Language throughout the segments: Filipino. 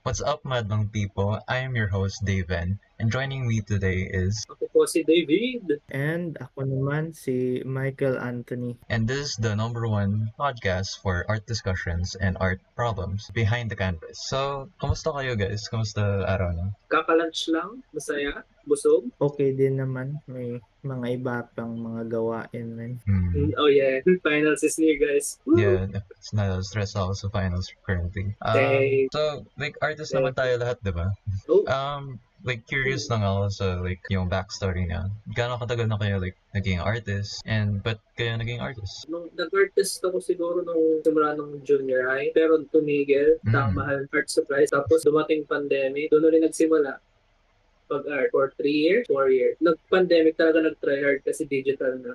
What's up, madlang people? I am your host, Daven, and joining me today is, Ako po si David. And ako naman si Michael Anthony. and this is the number one podcast for art discussions and art problems behind the canvas. So, kumusta kayo guys? Kumusta araw na? Kaka-lunch lang, masaya, busog. Okay din naman, may mga iba pang mga gawain rin. Oh yeah, finals is near guys. Woo! Yeah, it's na stress ako sa finals currently. Same. So, like, artist naman tayo lahat, di ba? Oh, Like, curious lang ako sa, like, yung backstory niya. Gaano katagal na kayo, like, naging artist? And, ba't kayo naging artist? nung nag-artist ako siguro nung simula nung junior high, pero tumigil, mahal art supplies. Tapos dumating pandemic, doon ulit nagsimula pag-art for 3 years, 4 years. Nag-pandemic talaga nag-try hard kasi digital na.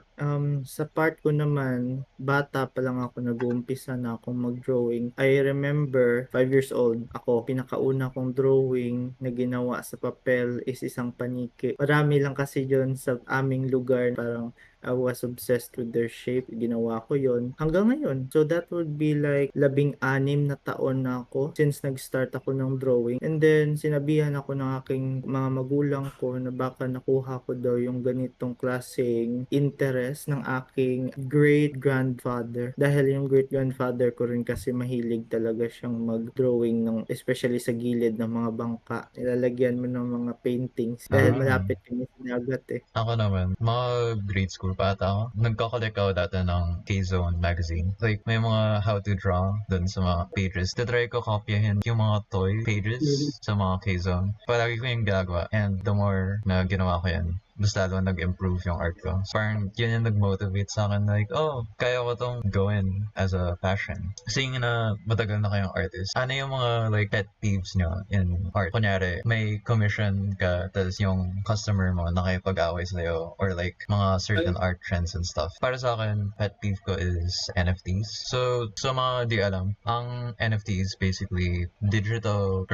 Sa part ko naman, bata pa lang ako nag-uumpisa na akong mag-drawing. I remember, 5 years old ako, pinakauna kong drawing na ginawa sa papel is isang paniki. Marami lang kasi yun sa aming lugar, parang I was obsessed with their shape. Ginawa ko yon hanggang ngayon. So that would be like 16 na taon na ako since nag-start ako ng drawing. And then sinabihan ako ng aking mga magulang ko na baka nakuha ko daw yung ganitong klaseng interest ng aking great grandfather. Dahil yung great grandfather ko rin kasi mahilig talaga siyang mag-drawing ng especially sa gilid ng mga bangka. Nilalagyan mo ng mga paintings dahil malapit kami sa dagat eh. Ako naman, mga grade school pa ata ako. Nagko-collect ako dati ng K-Zone magazine. Like, may mga how to draw dun sa mga pages. Tatry ko kopyahin yung mga toy pages sa mga K-Zone. Palagi ko yung ginagawa. And the more na ginawa ko yan, mas lalo nag-improve yung art ko. So, parang yun yung nag-motivate sa akin like, oh, kaya ko tong gawin as a passion. Seeing na matagal na kayong artist, ano yung mga like pet peeves nyo in art? Kunyari, may commission ka, tapos yung customer mo nakipag-away sa'yo or like mga certain art trends and stuff. Para sa akin, pet peeve ko is NFTs. So, sa mga di alam, ang NFT is basically digital,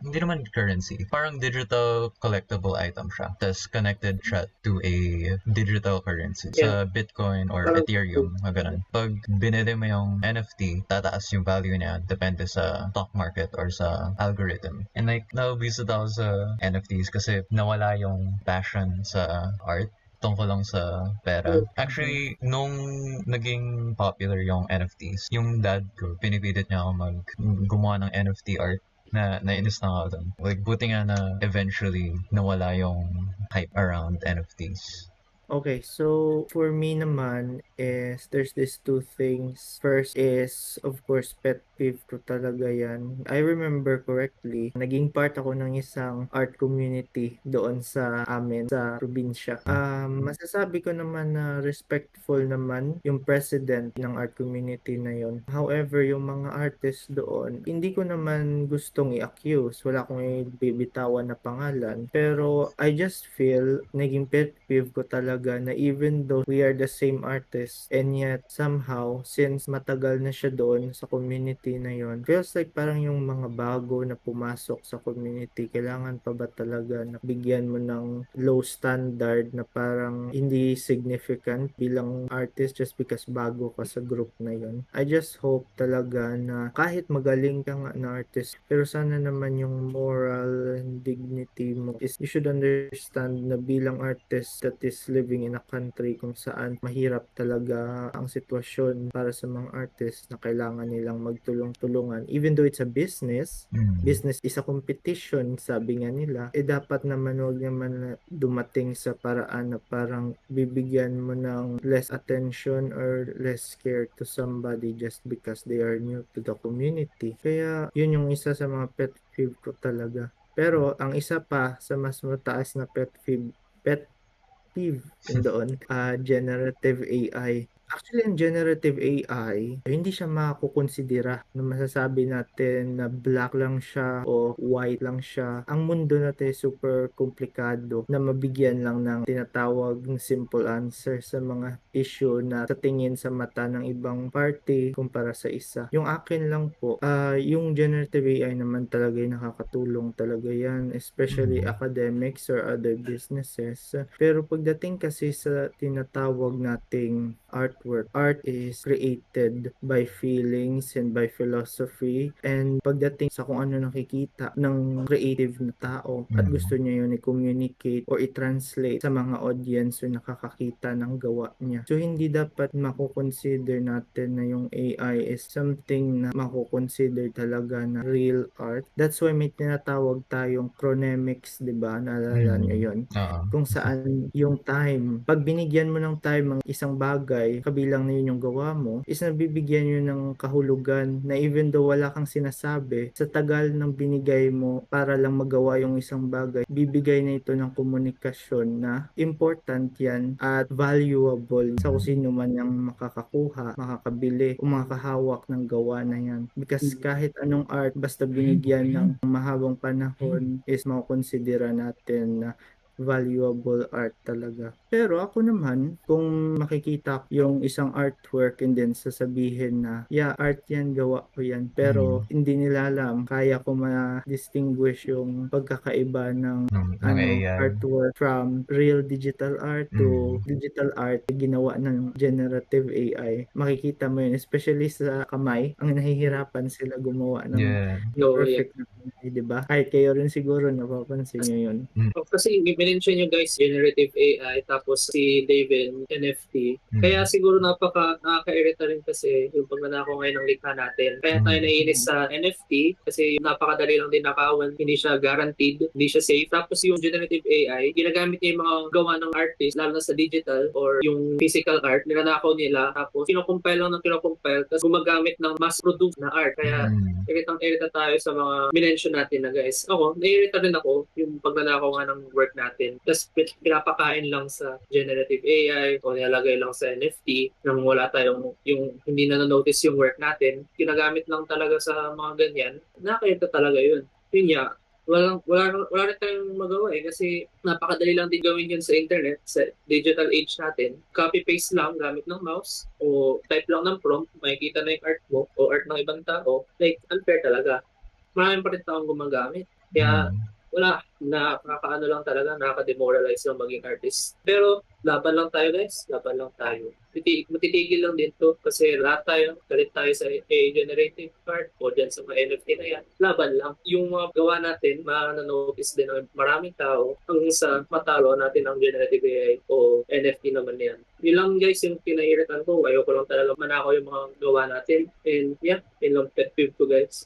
hindi naman currency. Parang digital collectible item siya. Tapos connected siya to a digital currency. Sa Bitcoin or Ethereum, ganun. Pag binili mo yung NFT, tataas yung value niya depende sa stock market or sa algorithm. And like, naubisod ako sa NFTs kasi nawala yung passion sa art tungkol lang sa pera. Actually, nung naging popular yung NFTs, yung dad ko, pinipilit niya ako gumawa ng NFT art na nainis na ako dun. Like, buti nga na eventually nawala yung hype around NFTs. Okay, so for me naman is there's these two things. First is of course pet peeve ko talaga yan. I remember correctly, naging part ako ng isang art community doon sa amin sa probinsya. Masasabi ko naman na respectful naman yung president ng art community na yon. However, yung mga artists doon, hindi ko naman gustong i-accuse. Wala akong ibibitawan na pangalan. Pero I just feel naging pet peeve ko talaga na even though we are the same artist and yet somehow since matagal na siya doon sa community na yon, feels like parang yung mga bago na pumasok sa community, kailangan pa ba talaga na bigyan mo ng low standard na parang hindi significant bilang artist just because bago ka sa group na yon. I just hope talaga na kahit magaling ka nga na artist, pero sana naman yung moral and dignity mo is you should understand na bilang artist that is living in a country kung saan mahirap talaga ang sitwasyon para sa mga artist na kailangan nilang magtulong-tulungan. Even though it's a business, business is a competition, sabi nga nila, dapat naman wag naman dumating sa paraan na parang bibigyan mo ng less attention or less care to somebody just because they are new to the community. Kaya yun yung isa sa mga pet peeve ko talaga. Pero ang isa pa sa mas mataas na pet peeve doon, generative AI. Actually, ang generative AI, hindi siya makukonsidera na masasabi natin na black lang siya o white lang siya. Ang mundo natin super komplikado na mabigyan lang ng tinatawag ng simple answer sa mga issue na sa tingin sa mata ng ibang party kumpara sa isa. Yung akin lang po, yung generative AI naman talaga yung nakakatulong talaga yan, especially academics or other businesses. Pero pagdating kasi sa tinatawag nating artwork. Art is created by feelings and by philosophy, and pagdating sa kung ano nakikita ng creative na tao at gusto niya yun i-communicate or i-translate sa mga audience yung nakakakita ng gawa niya. So hindi dapat mako-consider natin na yung AI is something na mako-consider talaga na real art. That's why may tinatawag tayong chronemics, 'di ba? Naalala niyo yun? Oo. Kung saan yung time, pag binigyan mo ng time ang isang bagay, kabilang na yun yung gawa mo, is nabibigyan yun ng kahulugan na even though wala kang sinasabi, sa tagal ng binigay mo para lang magawa yung isang bagay, bibigay na ito ng komunikasyon na important yan at valuable sa kung sino man yung makakakuha, makakabili, o makakahawak ng gawa na yan. Because kahit anong art, basta binigyan ng mahabang panahon, is makukonsidera natin na valuable art talaga. Pero ako naman, kung makikita ko yung isang artwork and then sasabihin na, yeah, art yan, gawa ko yan. Pero hindi nila alam, kaya ko ma-distinguish yung pagkakaiba ng Ng AI. artwork from real digital art to digital art ginawa ng generative AI. Makikita mo yun, especially sa kamay, ang nahihirapan sila gumawa ng Yeah. perfect na kamay, diba? Kahit kayo rin siguro napapansin nyo yun. Kasi minention nyo guys, generative AI, tapos si David, NFT. Kaya siguro nakaka-irita rin kasi yung pagnanakaw ngayon ng likha natin. Kaya tayo naiinis sa NFT kasi napakadali lang din nakawan, hindi siya guaranteed, hindi siya safe. Tapos yung generative AI, ginagamit niya yung mga gawa ng artist, lalo na sa digital or yung physical art, nilanakaw nila, tapos kinocompile lang ng kinocompile, tapos gumagamit ng mass-produced na art. Kaya iritang-irita tayo sa mga minention natin na guys. Ako, naiirita rin ako yung pagnanakaw nga ng work natin. Tapos pinapakain lang sa generative AI o nilalagay lang sa NFT nang wala tayong yung hindi na-notice yung work natin. Ginagamit lang talaga sa mga ganyan. Nakakita talaga yun. Yun nga, wala rin tayong magawa kasi napakadali lang din gawin yun sa internet, sa digital age natin. Copy-paste lang gamit ng mouse o type lang ng prompt, makikita na yung art mo o art ng ibang tao. Like, unfair talaga. Maraming pa rin taong gumagamit. Kaya wala, nakakaano lang talaga, nakaka-demoralize lang maging artist. Pero laban lang tayo guys, laban lang tayo. Matitigil lang din to kasi lahat tayo, galit tayo sa AI-generated art o dyan sa mga NFT na yan. Laban lang. Yung mga gawa natin, ma-notice din ng maraming tao hanggang sa matalo natin ang generative AI o NFT naman yan. Yun lang guys yung pinahiritan ko. Ayoko lang talaga manakaw yung mga gawa natin. And yeah, yun lang pet peeve ko guys.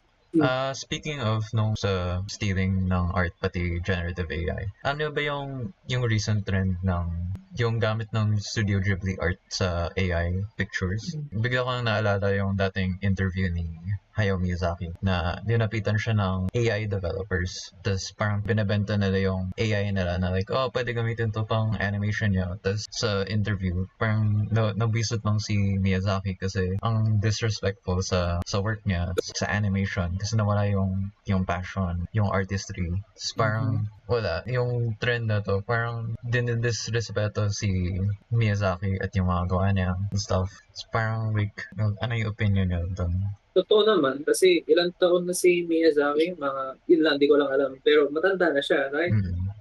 Speaking of sa stealing ng art pati generative AI, ano ba yung recent trend ng yung gamit ng Studio Ghibli art sa AI pictures? Bigla ko naalala yung dating interview ni Hayao Miyazaki na dinapitan siya ng AI developers. Tapos parang binibenta nila yung AI nila na like, oh, pwede gamitin to pang animation niya. Tapos sa interview, parang nabwisot lang si Miyazaki kasi ang disrespectful sa work niya, sa animation. Kasi nawala yung passion, yung artistry. Tapos parang wala. Yung trend na to, parang dinidisrespeto si Miyazaki at yung mga gawa niya and stuff. It's parang like, ano yung opinion niya doon? Totoo naman, kasi ilang taon na si Miyazaki, yun lang, di ko lang alam. Pero matanda na siya, right?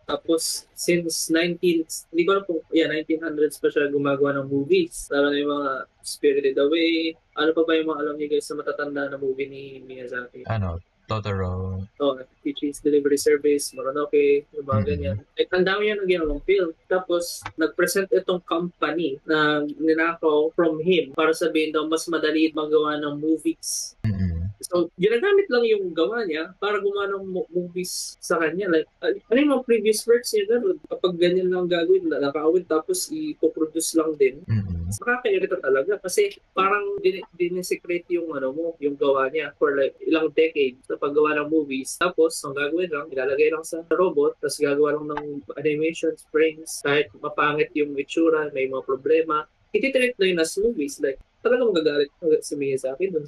Tapos, since 1900s pa siya gumagawa ng movies. Lalo na yung mga Spirited Away. Ano pa ba yung mga alam niyo guys sa matatanda na movie ni Miyazaki? Totoro. Teachings Delivery Service, Mononoke, yung mga ganyan. Ang dami yan ang ginawang film. Tapos, nag-present itong company na ninakaw from him para sabihin daw mas madali magawa ng movies. So, ginagamit lang yung gawa niya para gumawa ng movies sa kanya. Like, ano yung mga previous works niya gano'n? Kapag ganyan lang gagawin, nakawin tapos i-produce lang din. Nakakairita talaga kasi parang dinesecrate yung yung gawa niya for like ilang decade sa paggawa ng movies. Tapos, ang gagawin lang, ilalagay lang sa robot, tapos gagawa lang ng animation, frames, kahit mapangit yung itsura, may mga problema. Ititrate na yun as movies. Like, talagang magagalit si Miyazaki dun.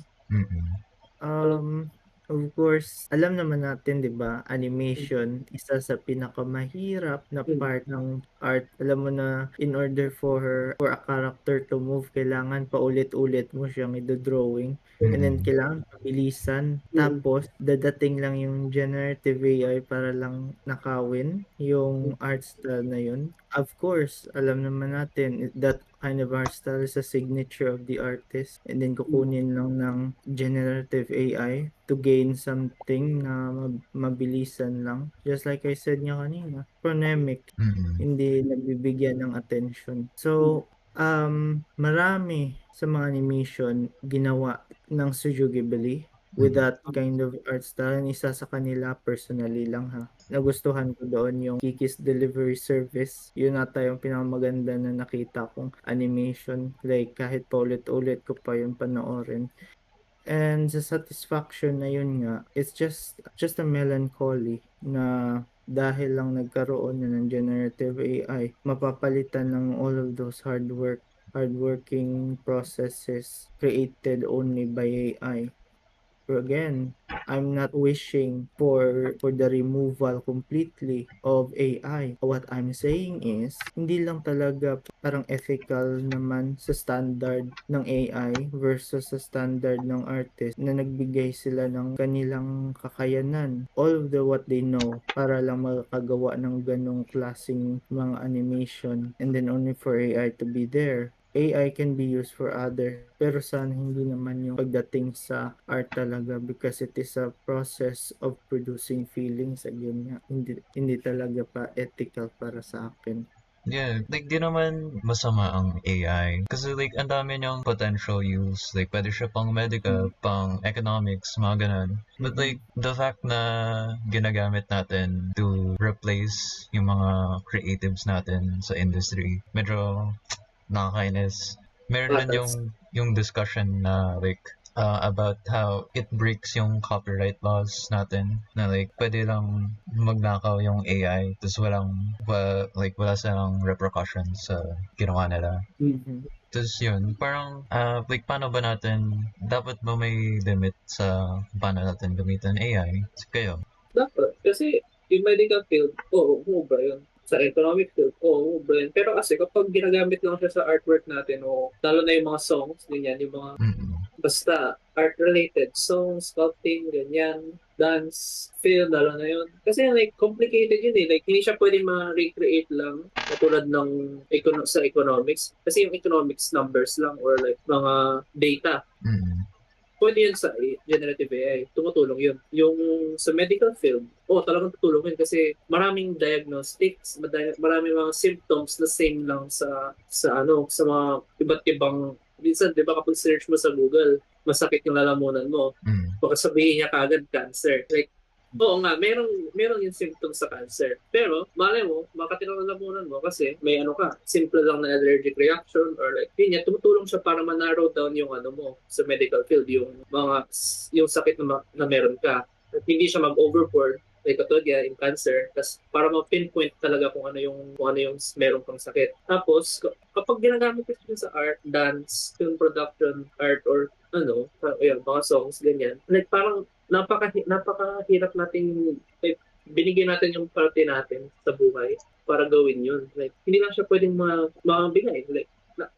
Of course, alam naman natin, 'di ba, animation, isa sa pinakamahirap na part ng art. Alam mo na in order for a character to move, kailangan paulit-ulit mo siyang i-drawing. And then kailangan mabilisan. Tapos dadating lang yung generative AI para lang nakawin yung art style na yun. Of course, alam naman natin that kind of art style is a signature of the artist, and then kukunin lang ng generative AI to gain something na mabilisan lang. Just like I said nga kanina, phonemic, Mm-mm. hindi nagbibigyan ng attention. So, marami sa mga animation ginawa ng Studio Ghibli with Mm-mm. that kind of art style. And isa sa kanila, personally lang ha, nagustuhan ko doon yung Kiki's Delivery Service. Yun ata yung pinakamaganda na nakita kong animation. Like, kahit paulit-ulit ko pa yung panoorin. And sa satisfaction na yun nga, it's just a melancholy na dahil lang nagkaroon na ng generative AI, mapapalitan ng all of those hardworking processes created only by AI. But again, I'm not wishing for the removal completely of AI. What I'm saying is, hindi lang talaga parang ethical naman sa standard ng AI versus sa standard ng artist na nagbigay sila ng kanilang kakayanan, all of the what they know para lang makagawa ng ganong klaseng mga animation, and then only for AI to be there. AI can be used for others, pero sana hindi naman yung pagdating sa art talaga, because it is a process of producing feelings. Again nga, hindi talaga pa ethical para sa akin. Yeah, like di naman masama ang AI. Kasi like ang dami niyang potential use. Like pwede siya pang medical, pang economics, mga ganun. But like the fact na ginagamit natin to replace yung mga creatives natin sa industry, medyo nakakainis. Meron din Patas. yung discussion na like about how it breaks yung copyright laws natin na like pwede lang magnakaw yung AI tapos wala silang repercussions sa ginawa nila. Mhm. Tapos yun, parang like paano ba natin, dapat ba may limit sa paano natin gamitin AI? Kayo? Dapat. Kasi yung medical field, hubra yun. Sa economic field, hubra yun. Pero kasi kapag ginagamit lang siya sa artwork natin, lalo na yung mga songs, ganyan, yung mga Mm-mm. basta art-related, songs, sculpting, ganyan, dance, film, lalo na yun. Kasi like, complicated yun eh. Like, hindi siya pwede ma-recreate lang katulad ng sa economics. Kasi yung economics numbers lang or like mga data. Mm-mm. Pwede yun sa generative AI. Tumutulong yun. Yung sa medical field, talagang tutulong yun kasi maraming diagnostics, maraming mga symptoms na same lang sa mga iba't ibang, minsan, di ba kapag search mo sa Google, masakit yung lalamunan mo, Mm. baka sabihin niya kagad cancer. Like, oo nga, meron yung symptoms sa cancer. Pero, malay mo, baka tinalalamunan mo kasi may simple lang na allergic reaction or like, yun yan, tumutulong siya para ma-narrow down yung mo sa medical field, yung sakit na meron ka. At hindi siya mag-overboard, like katulad yan, yung cancer, tas para ma-pinpoint talaga kung ano yung meron kang sakit. Tapos, kapag ginagamit ko siya sa art, dance, film production, art, or mga songs, ganyan. Like, parang napakahirap nating like, binigyan natin yung parte natin sa buhay para gawin yun. Like, hindi lang siya pwedeng mabigay. Like,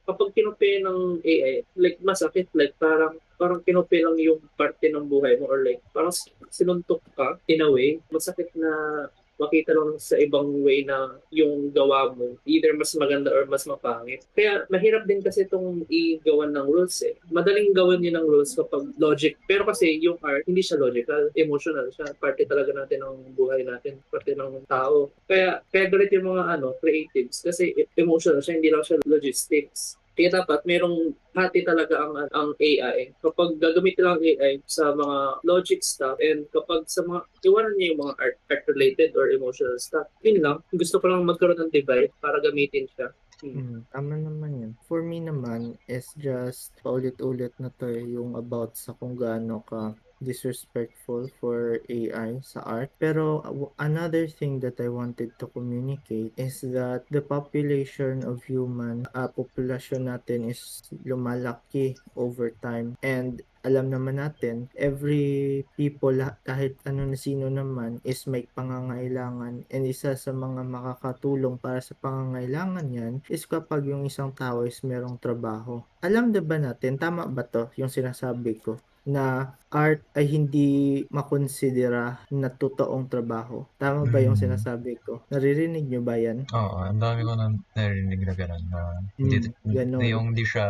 kapag kinupi ng AI, like, masakit. Like, parang kinupi lang yung parte ng buhay mo or like, parang sinuntok ka in a way. Masakit na makita lang sa ibang way na yung gawa mo, either mas maganda or mas mapangit. Kaya mahirap din kasi itong igawan ng rules eh. Madaling gawin yun ng rules kapag logic. Pero kasi yung art, hindi siya logical, emotional siya. Parte talaga natin ng buhay natin, parte ng tao. Kaya galit yung mga creatives kasi emotional siya, hindi lang siya logistics. Kaya dapat merong hati talaga ang AI. Kapag gagamitin lang ang AI sa mga logic stuff and kapag sa mga iwanan niya yung mga art-related or emotional stuff, yun lang. Gusto ko lang magkaroon ng divide para gamitin siya. Tama naman yun. For me naman, is just paulit-ulit na to yung about sa kung gaano ka disrespectful for AI sa art. Pero another thing that I wanted to communicate is that the population of populasyon natin is lumalaki over time. And alam naman natin, every people, kahit ano na sino naman, is may pangangailangan. And isa sa mga makakatulong para sa pangangailangan yan is kapag yung isang tao is merong trabaho. Alam na ba natin, tama ba to yung sinasabi ko? na art ay hindi makonsidera na totoong trabaho. Tama ba yung Hmm. sinasabi ko? Naririnig niyo ba yan? Oo, ang dami ko na narinig na gano'n na Ganon. hindi siya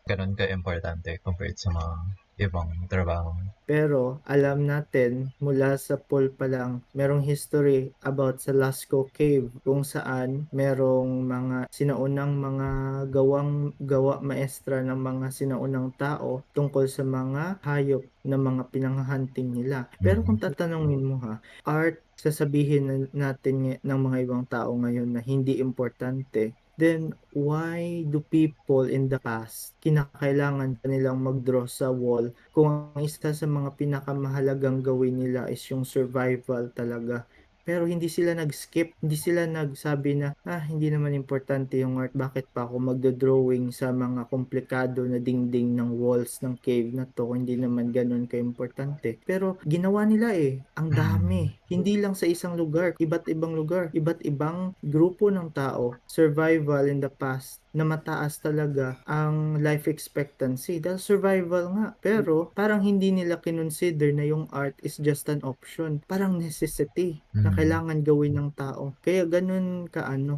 gano'n ka-importante compared sa mga ibang trabaho. Pero alam natin mula sa poll pa lang, merong history about sa Lascaux Cave kung saan merong mga sinaunang mga gawa maestra ng mga sinaunang tao tungkol sa mga hayop na mga pinanghahunting nila. Pero Mm. kung tatanungin mo ha, art sasabihin natin ng mga ibang tao ngayon na hindi importante, then why do people in the past kinakailangan pa nilang mag-draw sa wall kung ang isa sa mga pinakamahalagang gawin nila is yung survival talaga. Pero hindi sila nag-skip, hindi sila nagsabi na, hindi naman importante yung art, bakit pa ako magdo-drawing sa mga komplikado na dingding ng walls ng cave na to, hindi naman ganun ka-importante. Pero ginawa nila ang Mm. dami. Hindi lang sa isang lugar, iba't ibang lugar, iba't ibang grupo ng tao, survival in the past na mataas talaga ang life expectancy dahil survival nga. Pero parang hindi nila kinonsider na yung art is just an option. Parang necessity na Mm. kailangan gawin ng tao. Kaya ganun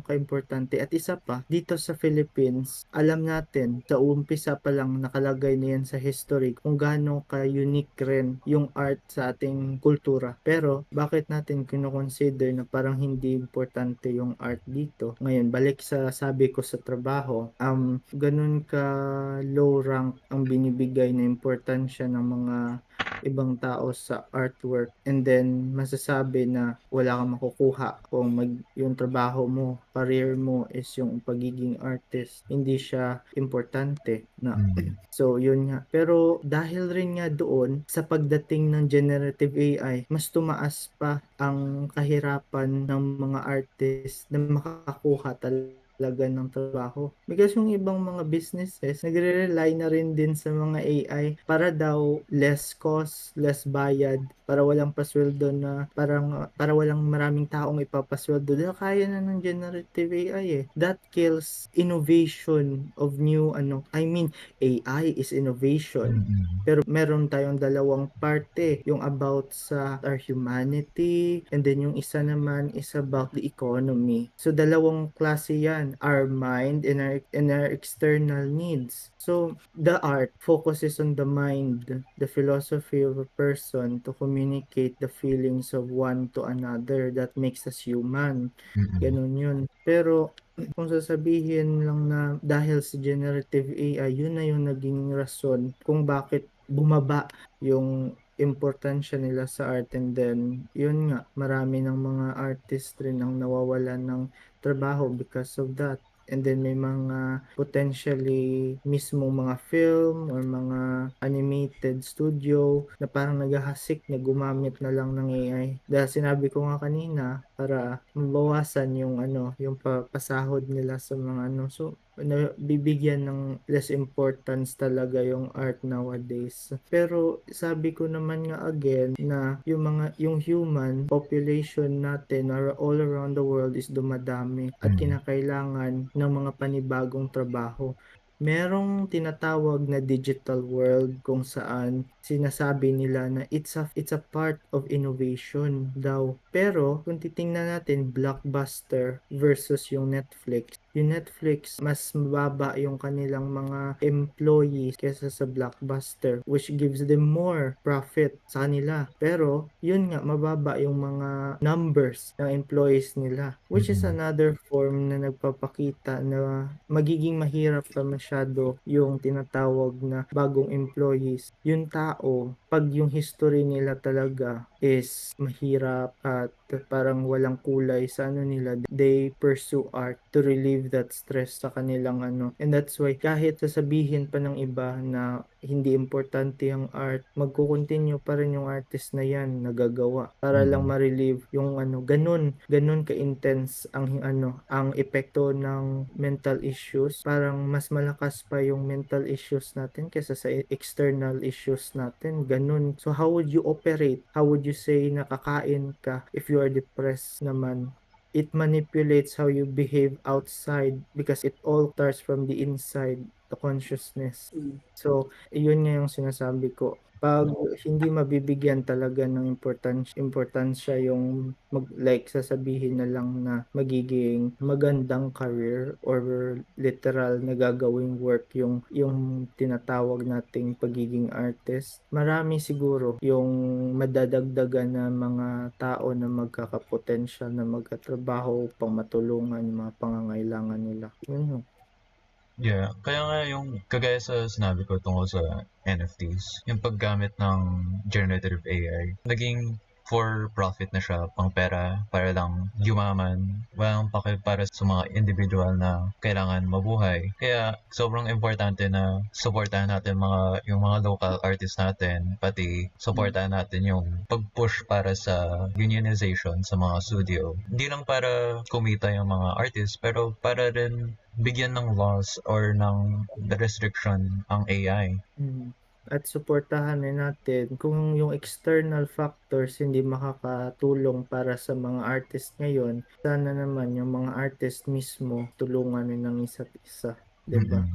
kaimportante. At isa pa, dito sa Philippines, alam natin, sa umpisa pa lang nakalagay na yan sa history kung gaano ka-unique rin yung art sa ating kultura. Pero bakit natin kinoconsider na parang hindi importante yung art dito? Ngayon, balik sa sabi ko sa trabaho, ganun ka low rank ang binibigay na importansya ng mga ibang tao sa artwork, and then masasabi na wala kang makukuha kung yung trabaho mo, career mo is yung pagiging artist, hindi siya importante na. Mm. So yun nga, pero dahil rin nga doon sa pagdating ng generative AI, mas tumaas pa ang kahirapan ng mga artist na makakuha talaga ng trabaho. Because yung ibang mga businesses, nagre-rely na rin din sa mga AI para daw less cost, less bayad, para walang pasweldo na para walang maraming taong ipapasweldo. Dahil kaya na ng generative AI eh. That kills innovation of new AI is innovation. Mm. Pero meron tayong dalawang parte, yung about sa our humanity, and then yung isa naman is about the economy. So dalawang klase yan, our mind and our external needs. So the art focuses on the mind, the philosophy of a person to communicate the feelings of one to another that makes us human. Mm. Ganun yun. Pero kung sasabihin lang na dahil sa generative AI, yun na yung naging rason kung bakit bumaba yung importansya nila sa art, and then yun nga, marami ng mga artist rin ang nawawalan ng trabaho because of that. And then may mga potentially mismong mga film or mga animated studio na parang naghahasik na gumamit na lang ng AI. Dahil sinabi ko nga kanina, para mabawasan yung yung pasahod nila sa mga So, bibigyan ng less importance talaga yung art nowadays. Pero sabi ko naman nga again na yung human population natin all around the world is dumadami at Mm. kinakailangan ng mga panibagong trabaho. Merong tinatawag na digital world kung saan sinasabi nila na it's a part of innovation daw. Pero kung titingnan natin Blockbuster versus yung Netflix mas mababa yung kanilang mga employees kesa sa Blockbuster, which gives them more profit sa kanila. Pero yun nga, mababa yung mga numbers ng employees nila, which is Mm. another form na nagpapakita na magiging mahirap pa masyado yung tinatawag na bagong employees. Yung tao, pag yung history nila talaga is mahirap at parang walang kulay sa nila, they pursue art to relieve that stress sa kanilang And that's why kahit sasabihin pa ng iba na hindi importante ang art, magko-continue pa rin yung artist na yan nagagawa para lang Mm. ma-relieve yung ganun ka-intense ang epekto ng mental issues. Parang mas malakas pa yung mental issues natin kaysa sa external issues natin. Ganun. So how would you operate? How would you say nakakain ka if you are depressed naman? It manipulates how you behave outside because it all starts from the inside, the consciousness. Mm. So, yun nga yung sinasabi ko. Pag hindi mabibigyan talaga ng importansya yung like sasabihin na lang na magiging magandang career or literal na gagawing work yung tinatawag nating pagiging artist, marami siguro yung madadagdagan na mga tao na magkakapotensyal na magkatrabaho pang matulungan yung mga pangangailangan nila. Yun. Yeah, kaya nga yung kagaya sa sinabi ko tungkol sa NFTs, yung paggamit ng generative AI, naging for profit na siya, pang pera, para lang yumaman, walang pake para sa mga individual na kailangan mabuhay. Kaya sobrang importante na supportahan natin yung mga local artists natin, pati supportahan natin yung pag-push para sa unionization sa mga studio. Hindi lang para kumita yung mga artists, pero para rin bigyan ng laws or ng restriction ang AI. At suportahan din natin kung yung external factors hindi makakatulong para sa mga artist ngayon, sana naman yung mga artist mismo tulungan din ng isa't isa, 'di ba?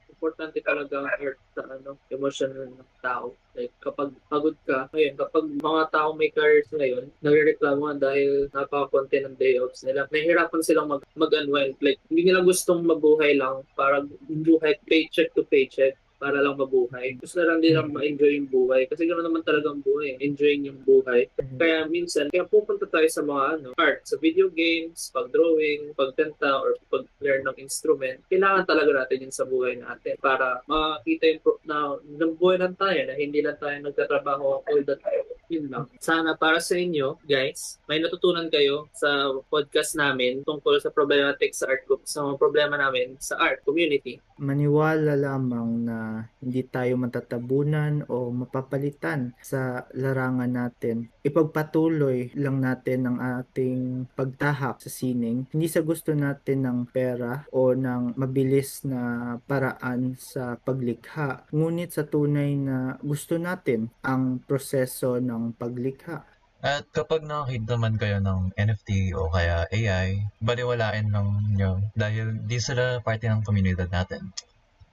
Importante talaga ang art sa emosyon ng tao. Like, kapag pagod ka, ngayon, kapag mga tao may careers ngayon, nagrereklamo dahil napaka-konti ng day offs nila. Nahihirapan silang mag-unwind. Like, hindi nila gustong mabuhay lang para buhay paycheck to paycheck para lang mabuhay. Gusto na lang din ma-enjoy yung buhay. Kasi gano'n naman talaga ang buhay. Enjoying yung buhay. Kaya minsan, kaya pupunta tayo sa mga art, sa video games, pag-drawing, pagkanta, or pag-learn ng instrument. Kailangan talaga natin yun sa buhay natin para makita yung na buhay lang tayo, na hindi lang tayo nagtatrabaho all the time. Yun lang. Sana para sa inyo, guys, may natutunan kayo sa podcast namin tungkol sa problematic sa art, sa mga problema namin sa art community. Maniwala lamang na hindi tayo matatabunan o mapapalitan sa larangan natin. Ipagpatuloy lang natin ang ating pagtahak sa sining, hindi sa gusto natin ng pera o ng mabilis na paraan sa paglikha, ngunit sa tunay na gusto natin ang proseso ng paglikha. At kapag nakakita man kayo ng NFT o kaya AI, baliwalain lang nyo dahil di sila parte ng komunidad natin.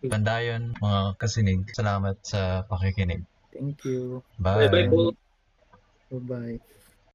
Tanda yun, mga kasinig. Salamat sa pakikinig. Thank you. Bye! Bye-bye po. Bye-bye.